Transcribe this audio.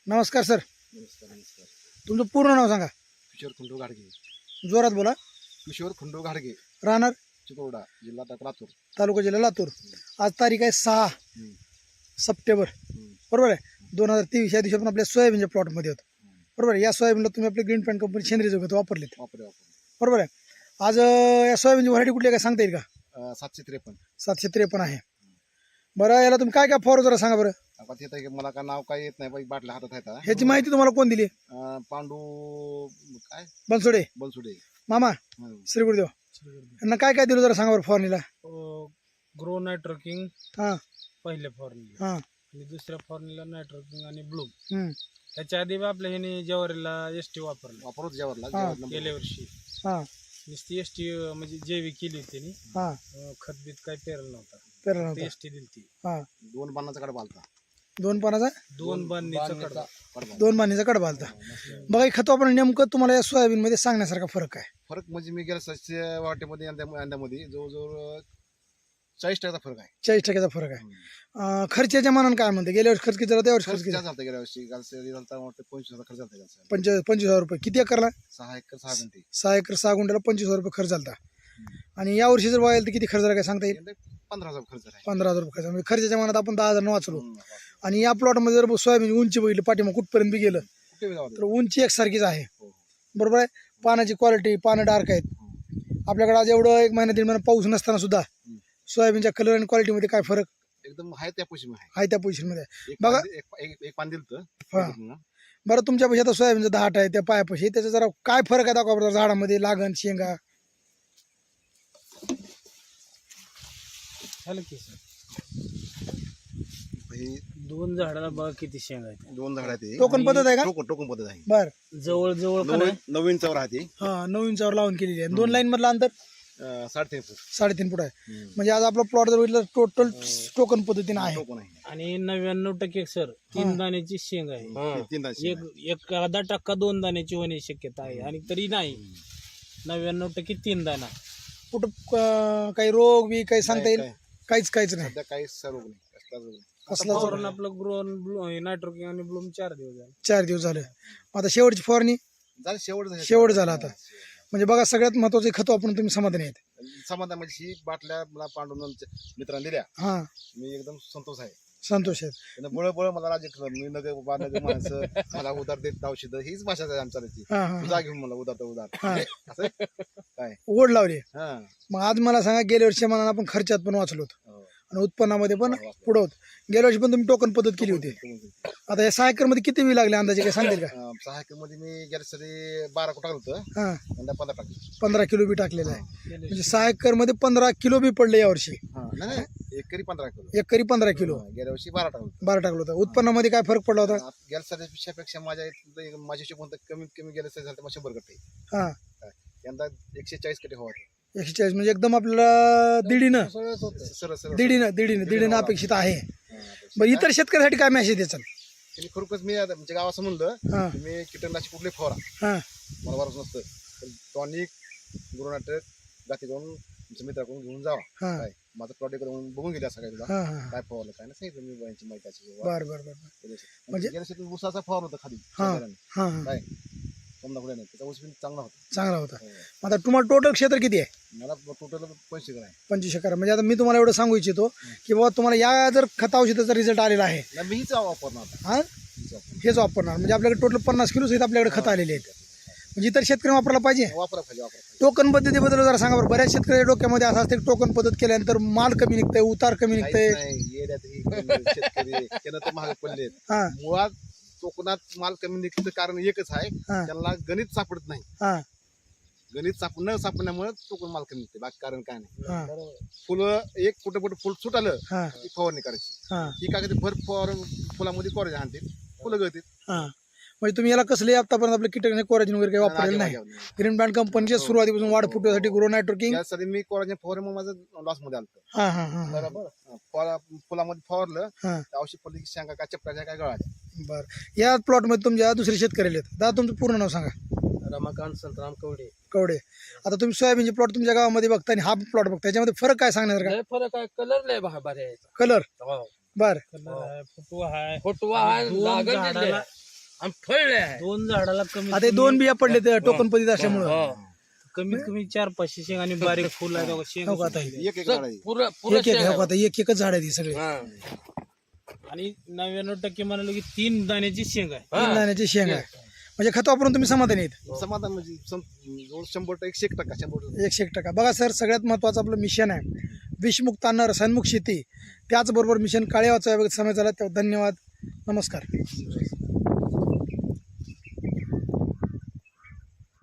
नमस्कार सर, नमस्कार. तुमचं पूर्ण नाव सांगा. किशोर खंडू घाडगे. जोरात बोला. किशोर खंडू घाडगे, राहणार चिकोडा, जिल्हा लातूर. तालुका जिल्हा लातूर. आज तारीख आहे 6 हम्म. सप्टेंबर, बरोबर आहे. 2023 या दिवशी आपण आपल्या सोयाबीनच्या प्लॉटमध्ये होतो, बरोबर आहे. या सोयाबीनला तुम्ही आपली ग्रीन पॅन्ट कंपनी सेंद्रिय जगत वापरलेत, बरोबर आहे. आज या सोयाबीनची व्हरायटी कुठली आहे काय सांगता येईल का? 753. 753 आहे. बरं, याला तुम्ही काय काय फवारू जरा सांगा बरं. आता तिथं की मला का नाव काय येत नाही बाई, बाटल्या हातात आहेत. ह्याची माहिती तुम्हाला कोण दिली? पांडू काय बनसोडे बनसुडे. मामा, श्री गुरुदेव. यांना काय काय दिलं जरा सांगा बरं फवारणीला. ग्रो नायट्रोकिंग हां पहिल्या फवारणीला हां आणि दुसऱ्या फवारणीला नायट्रोकिंग आणि ब्लूम. हम्म, त्याच्या आधी बी आपल्या ह्याने जवारीला एसटी वापरला वापरत जेवरला गेल्या वर्षी. हां नुसती एसटी म्हणजे जैविक केली होती त्यांनी. हां खत बीत काही पेरलं नव्हता, पेरला नव्हता. एसटी दिली ती. हां, 2 बाणाचा कडबा आलता. 2 पानाचा 2 बांधणीचा कडबा. 2 बाणीचा कडबा आलता. बघा, खत आपण नेमकं तुम्हाला या सोयाबीन मध्ये सांगण्यासारखा फरक आहे. फरक म्हणजे मी गेल्या सस्य वाटेमध्ये अंड्यामध्ये जवळजवळ 40% फरक आहे. 40% फरक आहे. खर्चाच्या मानानं काय म्हणते? गेल्या वर्षी खर्च किती झाला, त्या वर्षी खर्च खर्च किती? जास्त झालता गेल्या वर्षी. काल झालता वाटतं 25,000 खर्च झालता गेल्या 25,000 रुपये. किती एकरला? 6 एकर 6 गुंठे. 6 एकर 6 गुंठ्याला 25,000 रुपये खर्च झाला. आणि या वर्षी जर बघायला तर किती खर्च झाला काय सांगता येईल? 15,000 खर्च आहे. 15,000 रुपये खर्च. म्हणजे खर्चाच्या मानात आपण 10,000 वाचलो. आणि या प्लॉटमध्ये जर सोयाबीन उंची बघितली पाठीमाग कुठपर्यंत बी गेलं कुठे बी जाऊ दे. तर उंची एकसारखीच आहे, हो. बरोबर आहे. पानाची क्वालिटी, पानं डार्क आहेत. आपल्याकडे आज एवढं 1 महिना 1.5 महिना पाऊस नसताना सुद्धा सोयाबीनच्या कलर आणि क्वालिटीमध्ये काय फरक एकदम आहे त्या पोझिशन आहे. आहे त्या पोझिशनमध्ये. एक बघा. एक पान दिलं हा. बरं, तुमच्या पैसे आता सोयाबीनचं 10 आहे त्या पायापाशी, त्याचा जरा काय फरक आहे दाखवा बरं झाडामध्ये, लागण, शेंगा. झालं की सर, हे 2 झाडाला बघा किती शेंगा आहेत. 2 झाड आहेत. टोकन पद्धत आहे का? टोकन पद्धत आहे. बर, जवळ जवळ का नाही? 9 इंचावर राहते. हा, 9 इंचावर लावून केलेली आहे. 2 लाईन मधलं अंतर 3.5 फूट. 3.5 फूट आहे. म्हणजे आज आपला प्लॉट जर बघितलं टोटल टोकन पद्धतीने आहे. टोकन आहे. आणि 99% सर 3 दाण्याची शेंग आहे. 3 दाणे. एक 10% 2 दाण्याची होण्याची शक्यता आहे. आणि तरी नाही, 99% 3 दाणा. कुठं काही रोग बी काही सांगता येईल? काहीच नाही. सध्या काही सर्व नाही. कसला रोग नाही. कसला फवारून आपलं ग्रो नायट्रोकिंग आणि ब्लूम 4 दिवस झाले. 4 दिवस झाले. आता शेवटची फवारणी झालं शेवट झाला आता. म्हणजे बघा, सगळ्यात महत्वाचे खत वापरून तुम्ही समाधानी आहेत. समाधान म्हणजे ही बाटल्या मला पांडून मित्रांनी दिल्या. हा, मी एकदम संतोष आहे. संतोष आहेत. त्यानं बळ मला राज्य केलं. मी नगर माणसं मला उधार देत औषधं, हीच भाषा आहे आमच्या. हा हा उधार घेऊन मला उधार हा. असं काय. ओढ लावली. हा. मग आज मला सांगा, गेल्या वर्षी मला आपण खर्चात पण वाचलो हो. आणि उत्पन्नामध्ये पण पुढं होत. गेल्या वर्षी पण तुम्ही टोकन पद्धत केली होती. आता या 6 एकर मध्ये किती बी लागले अंदाजे काय सांगेल का? 6 एकर मध्ये मी गेल्या सरी 12 कुठं टाकलं होतं. हा, यंदा 15 टाकलं. 15 किलो बी टाकलेलं आहे. म्हणजे 6 एकर मध्ये 15 किलो बी पडले या वर्षी. नाही एकरी 15 किलो. एकरी 15 किलो. गेल्या वर्षी 12 टाकलं. 12 टाकलं होतं. उत्पन्नामध्ये काय फरक पडला होता? गेल्या सरीपेक्षा माझ्या हिशोब कमीत कमी गेल्या सरी झालं 100 गट्टे. हा, यंदा 140 गट्टे हवा. 140 म्हणजे एकदम आपल्याला दीडीनं सरळ दीडीनं अपेक्षित आहे. बरं, इतर शेतकऱ्यासाठी काय मेसेज द्याल? त्यांनी खरोखरच मी आता आमच्या गावाचं म्हणलं हा तुम्ही कीटकनाशक कुठले फवारा, हा मला बरंच नसतं. टॉनिक गुरुनाटक गाठी करून तुमच्या मित्राकडून घेऊन जावा. हा काय माझं प्रॉडक्ट बघून गेला सगळ्या हा हा. काय फवारलं काय नाही सांगितलं मी बायांची माहिती अशी. बर बर बर. म्हणजे गेल्या शेतात ऊसाचा फवार होता खाली हा शेजाऱ्याने. हा हा. काय समजा पुढे नाही त्याचा ऊस पण चांगला होता. चांगला होता. आता तुम्हाला टोटल क्षेत्र किती आहे? मला टोटल 25 एकर आहे. 25 एकर. म्हणजे आता मी तुम्हाला एवढं सांगू इच्छितो की बाबा तुम्हाला या जर खत औषधाचा रिझल्ट आलेला आहे, नाही मी हीच वापरणार आता. हा हीच वापरणार. हेच वापरणार. म्हणजे आपल्याकडे टोटल 50 किलो सहित आपल्याकडे खत आलेले आहेत. म्हणजे इतर शेतकरी वापरायला पाहिजे. वापरा पाहिजे. टोकन पद्धतीबद्दल जरा सांगा बरं. बऱ्याच शेतकरी डोक्यामध्ये असं असते टोकन पद्धत केल्यानंतर माल कमी निघतंय, उतार कमी निघतंय. नाही येड्यात ही शेतकरी त्यानं तर महाग पडले. हा मुळात कोकणात माल कमी निघतं कारण एकच आहे, हा त्यांना गणित सापडत नाही. हा गणित न सापडण्यामुळे कोकण माल कमी निघते. बाकी कारण काय नाही. हा फुलं एक कुठं फुल सुटालं हा की फवारणी करायची. हा ही काय करते भर फुलामध्ये कोरायचे आणते फुलं गळतील. हा. म्हणजे तुम्ही याला कसले आतापर्यंत आपलं कीटकनाशक कोराजिन वगैरे काही वापरलेलं नाही? ग्रीन बँड कंपनीच्या सुरुवातीपासून वाढ फुटण्यासाठी ग्रो नायट्रोकिंग. त्यासाठी मी कोरायचे फवारणी मग माझं लॉस मध्ये आलं. हा हा हा. बरोबर. फुलामध्ये फवारलं हा औषध पडली की शेंगा काय चपटाच्या काय गळाच्या. बरं. या प्लॉट मध्ये तुमच्या दुसरे शेतकरी आहेत. दादा तुमचं पूर्ण नाव सांगा. रमाकांत संतराम कवडे. कवडे. आता तुम्ही सोयाबीनचे प्लॉट तुमच्या गावामध्ये बघता आणि हा प्लॉट बघता, त्याच्यामध्ये फरक काय सांगणार का? लय फरक आहे. कलर लय भारी आहे. कलर. हो. बर. कलर आहे, फुटवा आहे, फुटवा आहे, दोन लागण झाडाला दिली आहे. आणि फळले आहे. 2 झाडाला कमीत आता हे 2 बिया पडले ते टोकन पद्धत असल्यामुळं हो. कमीत कमी 4-5 शेंग आणि बारीक फुल आहे बघा, शेंग हो का आता हे? एक झाड आहे पुरं पुरं एक हो का आता एकच झाड आहे ती सगळे हा. आणि 99% म्हणालो की 3 दाण्याची शेंग आहे. 3 दाण्याची शेंग आहे. म्हणजे खत वापरून तुम्ही समाधानी आहेत समाधान म्हणजे जवळ 100% 100%. 100%. बघा सर, सगळ्यात महत्वाचं आपलं मिशन आहे विषमुक्त अन्न रसायनमुक्त शेती. त्याचबरोबर मिशन काळेवाचा समय झाला. धन्यवाद, नमस्कार.